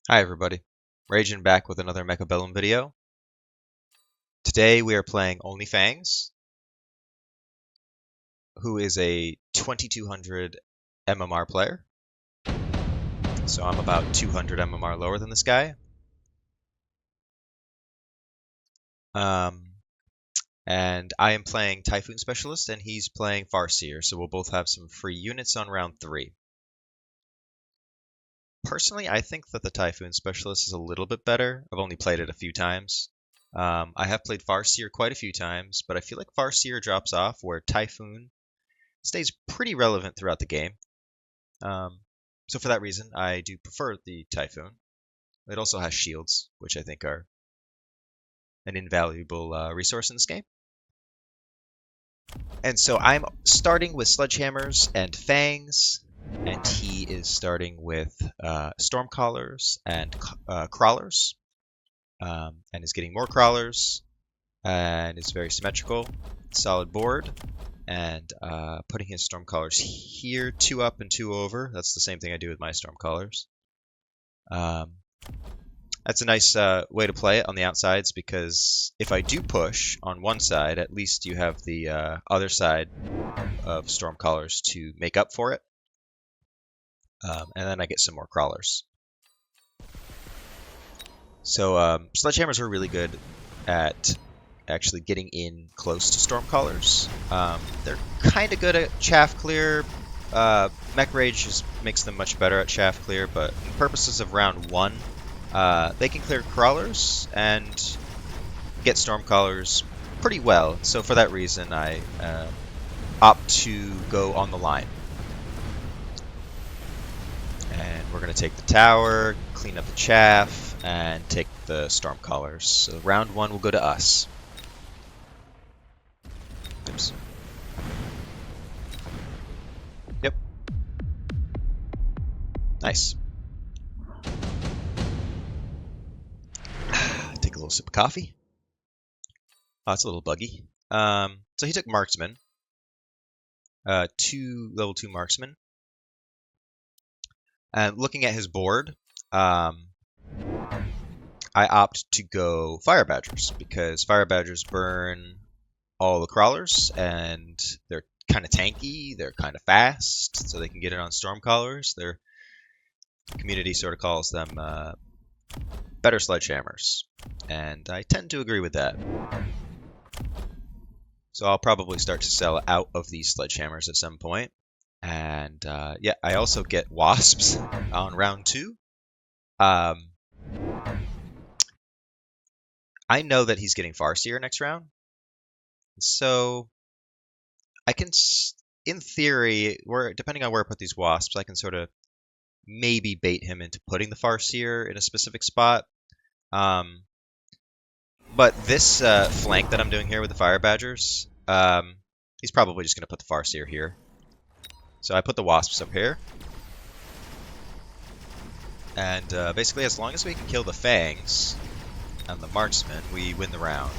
Hi everybody, Raging back with another Mechabellum video. Today we are playing OnlyFangs, who is a 2200 MMR player. So I'm about 200 MMR lower than this guy. And I am playing Typhoon Specialist and he's playing Farseer, so we'll both have some free units on round 3. Personally, I think that the Typhoon Specialist is a little bit better. I've only played it a few times. I have played Farseer quite a few times, but I feel like Farseer drops off where Typhoon stays pretty relevant throughout the game. So for that reason, I do prefer the Typhoon. It also has shields, which I think are an invaluable resource in this game. And so I'm starting with Sledgehammers and Fangs, and he is starting with Stormcallers and Crawlers, and is getting more Crawlers, and is very symmetrical, solid board. And putting his Stormcallers here, 2 up and 2 over. That's the same thing I do with my Stormcallers. That's a nice way to play it on the outsides, because if I do push on one side, at least you have the other side of Stormcallers to make up for it. And then I get some more Crawlers. So Sledgehammers are really good at actually getting in close to Stormcallers. They're kind of good at chaff clear. Mech Rage just makes them much better at chaff clear, but for the purposes of round 1, they can clear Crawlers and get Stormcallers pretty well. So for that reason, I opt to go on the line. And we're going to take the tower, clean up the chaff, and take the Stormcallers. So round 1 will go to us. Oops. Yep. Nice. Take a little sip of coffee. Oh, it's a little buggy. So he took Marksman. Level 2 Marksman. And looking at his board, I opt to go Fire Badgers, because Fire Badgers burn all the Crawlers, and they're kind of tanky, they're kind of fast, so they can get it on Stormcallers. Their community sort of calls them better Sledgehammers, and I tend to agree with that. So I'll probably start to sell out of these Sledgehammers at some point. And yeah, I also get Wasps on round 2. I know that he's getting Farseer next round, so I can, in theory, depending on where I put these Wasps, I can sort of maybe bait him into putting the Farseer in a specific spot. But this flank that I'm doing here with the Fire Badgers, he's probably just going to put the Farseer here. So I put the Wasps up here. And basically, as long as we can kill the Fangs and the Marksman, we win the round.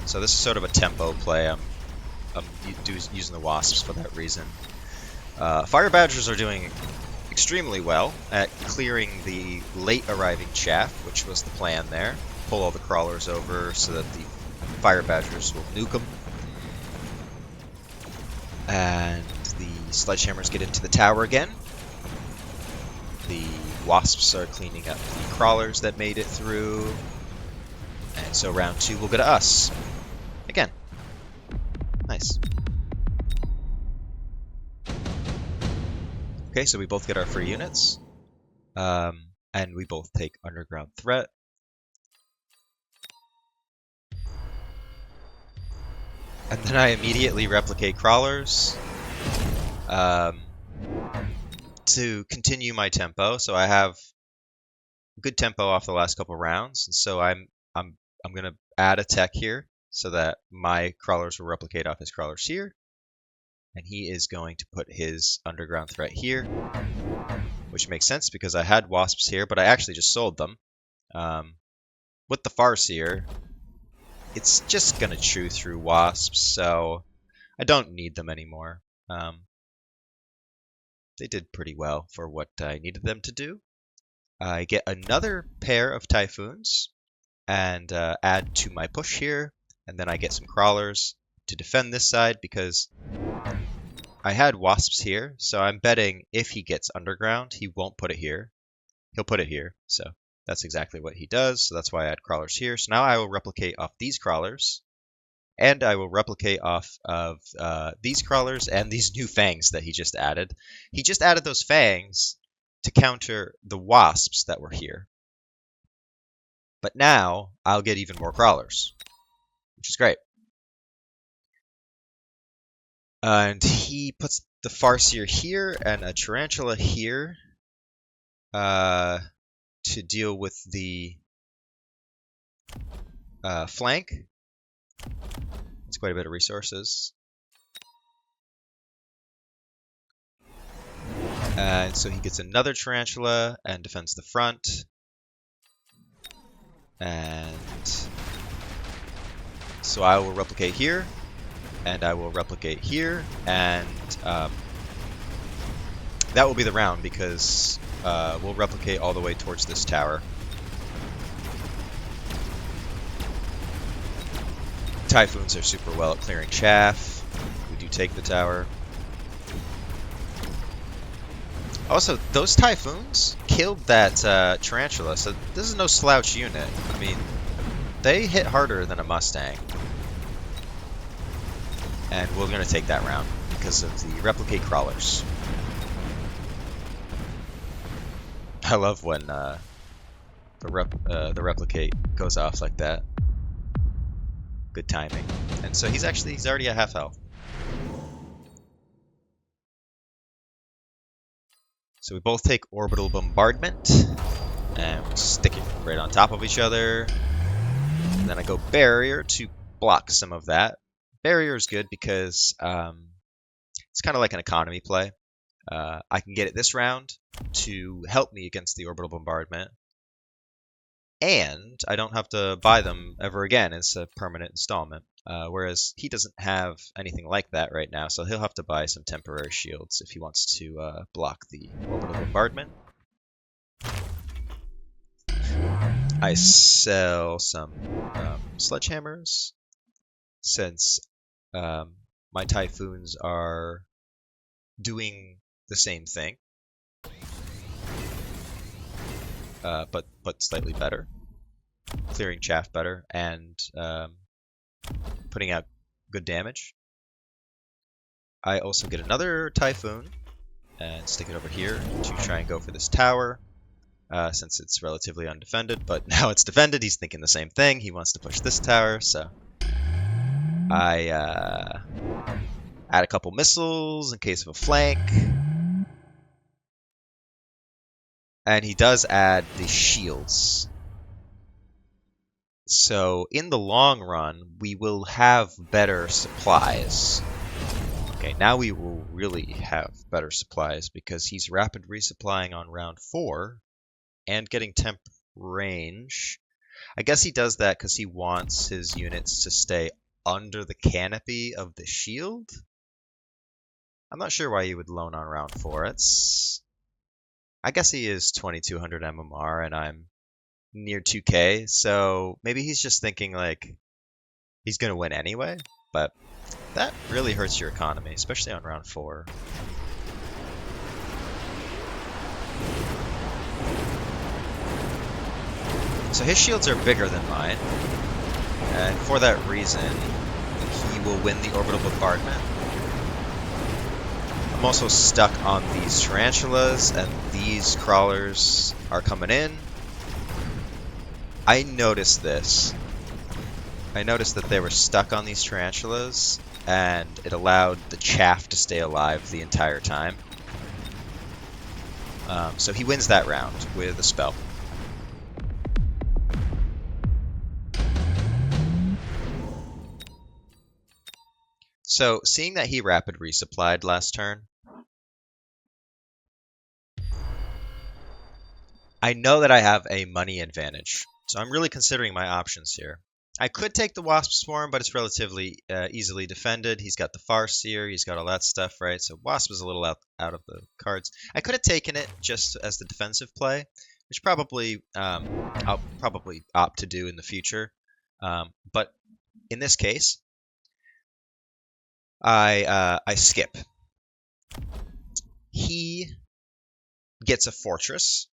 So this is sort of a tempo play. I'm using the Wasps for that reason. Fire Badgers are doing extremely well at clearing the late arriving chaff, which was the plan there. Pull all the Crawlers over so that the Fire Badgers will nuke them. And the Sledgehammers get into the tower again. The Wasps are cleaning up the Crawlers that made it through. And so round 2 will go to us. Again. Nice. Okay, so we both get our free units. And we both take Underground Threat. And then I immediately replicate Crawlers to continue my tempo. So I have good tempo off the last couple rounds, and so I'm gonna add a tech here so that my Crawlers will replicate off his Crawlers here, and he is going to put his Underground Threat here, which makes sense because I had Wasps here, but I actually just sold them. With the Farseer, it's just going to chew through Wasps, so I don't need them anymore. They did pretty well for what I needed them to do. I get another pair of Typhoons and add to my push here, and then I get some crawlers to defend this side because I had wasps here, so I'm betting if he gets underground, he won't put it here. He'll put it here, so that's exactly what he does, so that's why I add crawlers here. So now I will replicate off these crawlers, and I will replicate off of these crawlers and these new fangs that he just added. He just added those fangs to counter the wasps that were here. But now I'll get even more crawlers, which is great. And he puts the Farseer here and a Tarantula here to deal with the flank. It's quite a bit of resources. And so he gets another Tarantula and defends the front. And so I will replicate here. And I will replicate here. And that will be the round because we'll replicate all the way towards this tower. Typhoons are super well at clearing chaff. We do take the tower. Also, those Typhoons killed that Tarantula, so this is no slouch unit. I mean, they hit harder than a Mustang. And we're going to take that round because of the replicate crawlers. I love when the replicate goes off like that. Good timing. And so he's already at half health. So we both take Orbital Bombardment and stick it right on top of each other. And then I go Barrier to block some of that. Barrier is good because it's kind of like an economy play. I can get it this round to help me against the Orbital Bombardment. And I don't have to buy them ever again. It's a permanent installment. Whereas he doesn't have anything like that right now, so he'll have to buy some temporary shields if he wants to block the Orbital Bombardment. I sell some sledgehammers, since my Typhoons are doing the same thing, but slightly better, clearing chaff better, and putting out good damage. I also get another Typhoon and stick it over here to try and go for this tower, since it's relatively undefended, but now it's defended. He's thinking the same thing. He wants to push this tower, so I add a couple missiles in case of a flank. And he does add the shields. So in the long run, we will have better supplies. Okay, now we will really have better supplies because he's rapid resupplying on round 4 and getting temp range. I guess he does that because he wants his units to stay under the canopy of the shield. I'm not sure why you would loan on round 4. I guess he is 2200 MMR and I'm near 2k, so maybe he's just thinking like he's gonna win anyway, but that really hurts your economy, especially on round 4. So his shields are bigger than mine, and for that reason he will win the Orbital Bombardment. I'm also stuck on these tarantulas, and these crawlers are coming in. I noticed this. I noticed that they were stuck on these tarantulas, and it allowed the chaff to stay alive the entire time. So he wins that round with a spell. So, seeing that he rapid resupplied last turn, I know that I have a money advantage. So I'm really considering my options here. I could take the Wasp Swarm, but it's relatively easily defended. He's got the Farseer, he's got all that stuff, right? So Wasp is a little out of the cards. I could have taken it just as the defensive play, which probably I'll probably opt to do in the future. But in this case, I skip. He gets a fortress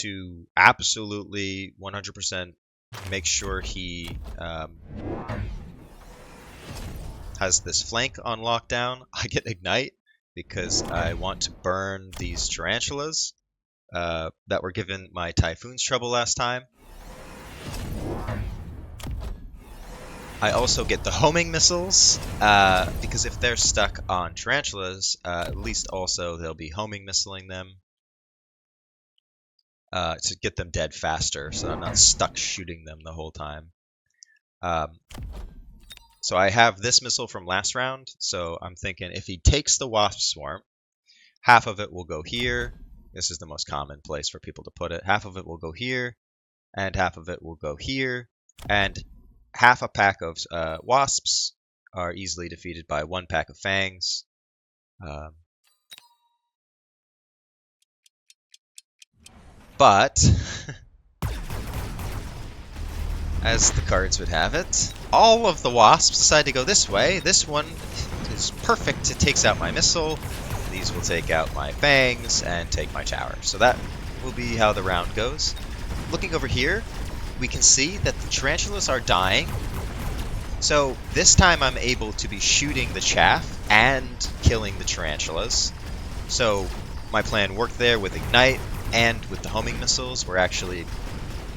to absolutely 100% make sure he has this flank on lockdown. I get ignite because I want to burn these tarantulas that were given my typhoons trouble last time. I also get the homing missiles because if they're stuck on tarantulas, at least also they'll be homing missiling them to get them dead faster, so I'm not stuck shooting them the whole time. So I have this missile from last round, so I'm thinking if he takes the wasp swarm, half of it will go here. This is the most common place for people to put it. Half of it will go here, and half of it will go here, and half a pack of wasps are easily defeated by one pack of fangs. But as the cards would have it, all of the wasps decide to go this way. This one is perfect. It takes out my missile. These will take out my fangs and take my tower. So that will be how the round goes. Looking over here, we can see that the tarantulas are dying. So this time I'm able to be shooting the chaff and killing the tarantulas. So my plan worked there with Ignite and with the homing missiles. We're actually,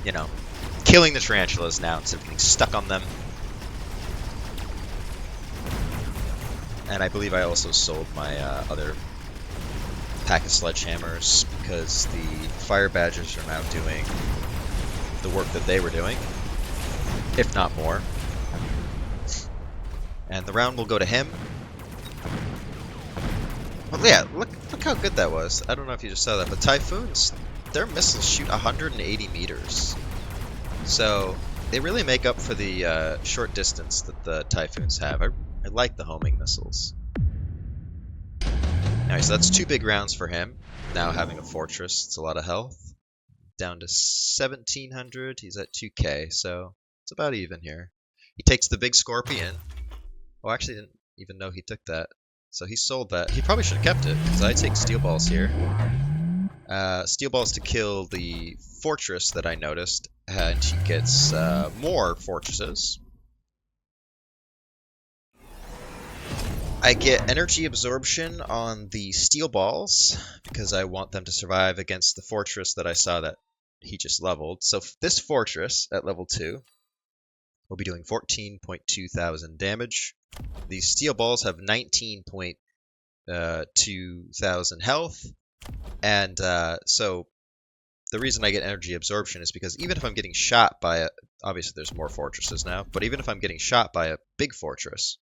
you know, killing the tarantulas now instead of getting stuck on them. And I believe I also sold my other pack of sledgehammers because the fire badgers are now doing the work that they were doing, if not more. And the round will go to him. Well, yeah, look how good that was. I don't know if you just saw that, but Typhoons, their missiles shoot 180 meters. So they really make up for the short distance that the Typhoons have. I like the homing missiles. Alright, so that's 2 big rounds for him. Now having a fortress, it's a lot of health. Down to 1700, he's at 2k, so it's about even here. He takes the big scorpion. Oh, actually didn't even know he took that. So he sold that. He probably should have kept it, because I take steel balls here. Steel balls to kill the fortress that I noticed, and he gets more fortresses. I get energy absorption on the steel balls because I want them to survive against the fortress that I saw that he just leveled. So this fortress at level 2 will be doing 14.2 thousand damage. These steel balls have 19.2 thousand health, and so the reason I get energy absorption is because even if I'm getting shot by a, obviously there's more fortresses now, but even if I'm getting shot by a big fortress,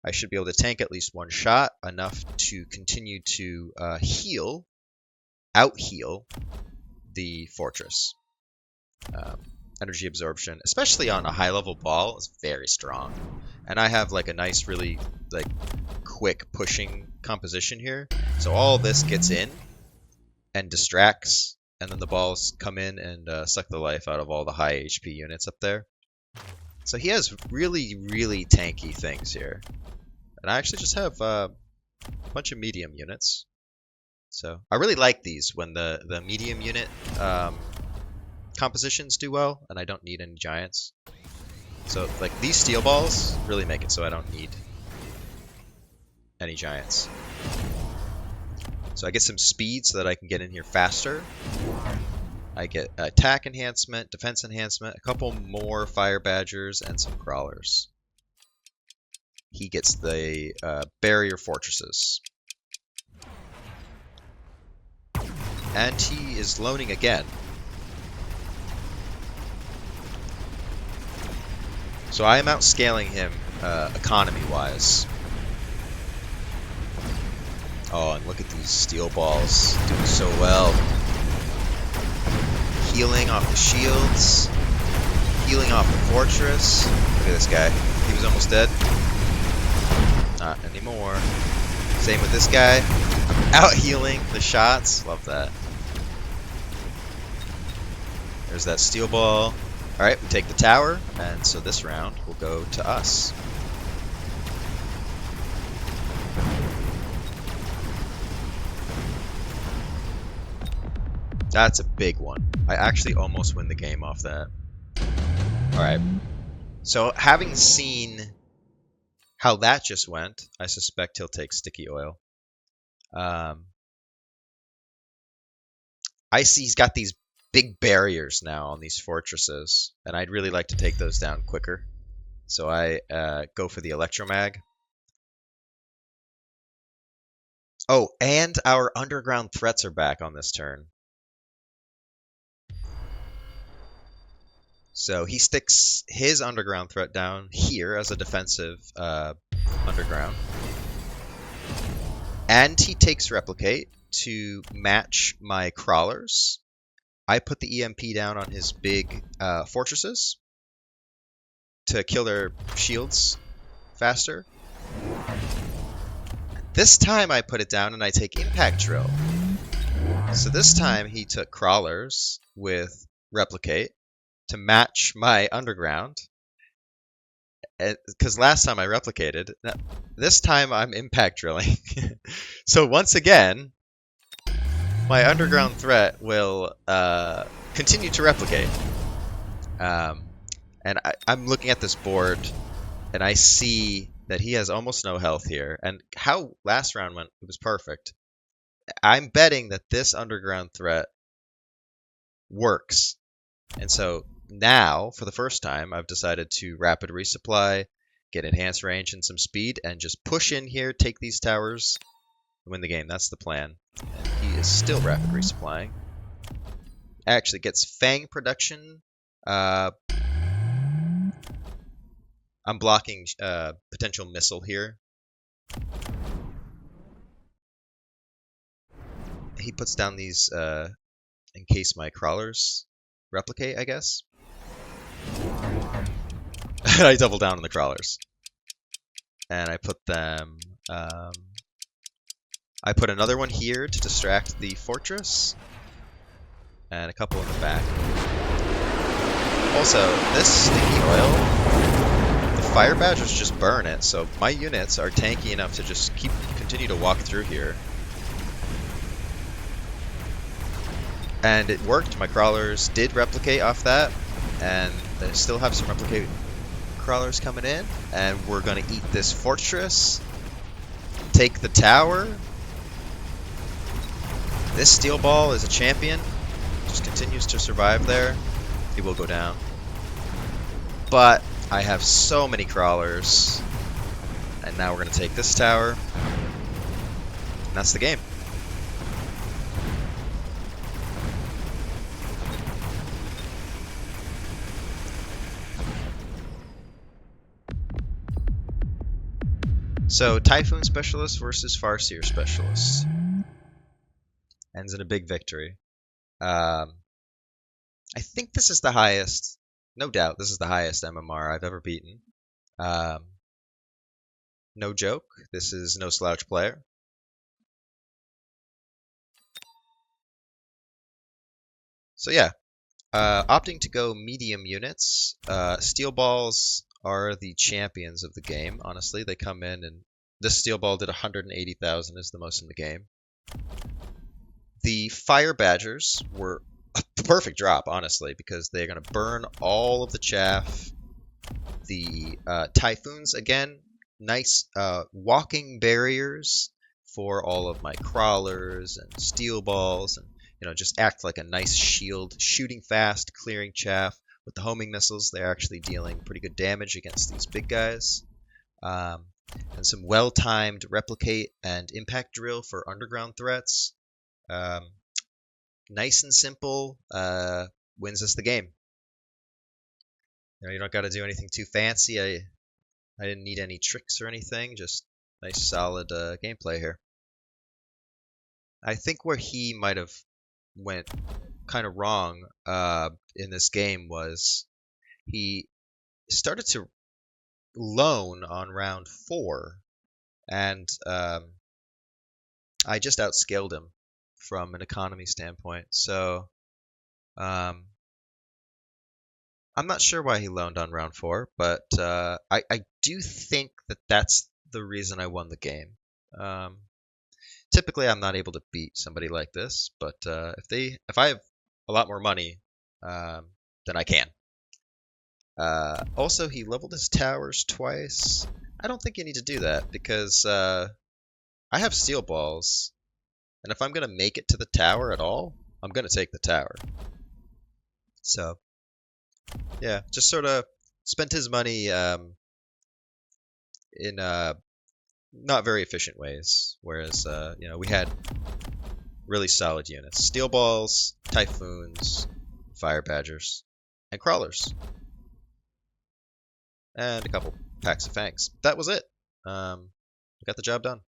I should be able to tank at least one shot, enough to continue to out-heal the fortress. Energy absorption, especially on a high-level ball, is very strong. And I have like a nice, really like quick pushing composition here. So all this gets in and distracts, and then the balls come in and suck the life out of all the high HP units up there. So he has really, really tanky things here. And I actually just have a bunch of medium units. So I really like these when the medium unit compositions do well, and I don't need any giants. So like these steel balls really make it so I don't need any giants. So I get some speed so that I can get in here faster. I get attack enhancement, defense enhancement, a couple more fire badgers, and some crawlers. He gets the barrier fortresses. And he is loaning again. So I am outscaling him economy-wise. Oh, and look at these steel balls doing so well. Healing off the shields. Healing off the fortress. Look at this guy. He was almost dead. Not anymore. Same with this guy. Out healing the shots. Love that. There's that steel ball. Alright, we take the tower, and so this round will go to us. That's a big one. I actually almost win the game off that. Alright. So, having seen how that just went, I suspect he'll take sticky oil. I see he's got these big barriers now on these fortresses, and I'd really like to take those down quicker. So I go for the electromag. Oh, and our underground threats are back on this turn. So he sticks his underground threat down here as a defensive underground. And he takes replicate to match my crawlers. I put the EMP down on his big fortresses to kill their shields faster. This time I put it down and I take impact drill. So this time he took crawlers with replicate to match my underground. Because last time I replicated, this time I'm impact drilling. So once again, my underground threat will continue to replicate. And I'm looking at this board, and I see that he has almost no health here. And how last round went, it was perfect. I'm betting that this underground threat works. And so now, for the first time, I've decided to rapid resupply, get enhanced range and some speed, and just push in here, take these towers, and win the game. That's the plan. And he is still rapid resupplying. Actually gets Fang production. I'm blocking potential missile here. He puts down these in case my crawlers replicate, I guess. I double down on the crawlers. And I put them... I put another one here to distract the fortress. And a couple in the back. Also, this sticky oil, the fire badgers just burn it, so my units are tanky enough to just continue to walk through here. And it worked. My crawlers did replicate off that, and I still have some replicate crawlers coming in, and we're gonna eat this fortress, take the tower. This steel ball is a champion, just continues to survive there. He will go down. But I have so many crawlers, and now we're gonna take this tower, and that's the game. So, Typhoon Specialist versus Farseer Specialist. Ends in a big victory. I think this is the highest, no doubt, this is the highest MMR I've ever beaten. No joke, this is no slouch player. So yeah, opting to go medium units. Steel balls are the champions of the game, honestly. They come in, and this steel ball did 180,000, is the most in the game. The fire badgers were the perfect drop, honestly, because they're going to burn all of the chaff. The typhoons, again, nice walking barriers for all of my crawlers and steel balls, and just act like a nice shield, shooting fast, clearing chaff. With the homing missiles, they're actually dealing pretty good damage against these big guys. And some well-timed replicate and impact drill for underground threats. Nice and simple, wins us the game. You don't got to do anything too fancy. I didn't need any tricks or anything, just nice solid gameplay here. I think where he might have went kind of wrong in this game was he started to loan on round 4, and I just outscaled him from an economy standpoint. So um, I'm not sure why he loaned on round 4, but I do think that that's the reason I won the game. Um, Typically, I'm not able to beat somebody like this, but if I have a lot more money, then I can. Also, he leveled his towers twice. I don't think you need to do that because I have steel balls, and if I'm gonna make it to the tower at all, I'm gonna take the tower. So yeah, just sort of spent his money in not very efficient ways. Whereas we had really solid units: steel balls, typhoons, fire badgers, and crawlers, and a couple packs of fangs. That was it. We got the job done.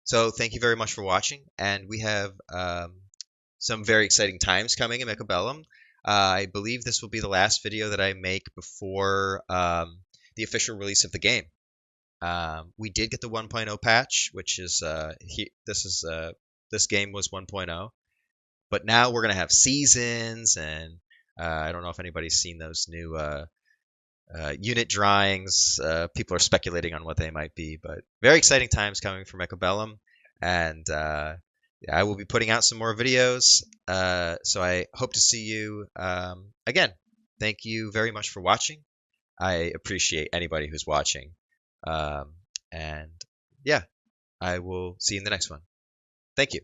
So thank you very much for watching, and we have some very exciting times coming in Mechabellum. I believe this will be the last video that I make before the official release of the game. We did get the 1.0 patch, which is this game was 1.0, but now we're gonna have seasons, and I don't know if anybody's seen those new unit drawings. People are speculating on what they might be, but very exciting times coming for Mechabellum, and I will be putting out some more videos. So I hope to see you again. Thank you very much for watching. I appreciate anybody who's watching. And yeah, I will see you in the next one. Thank you.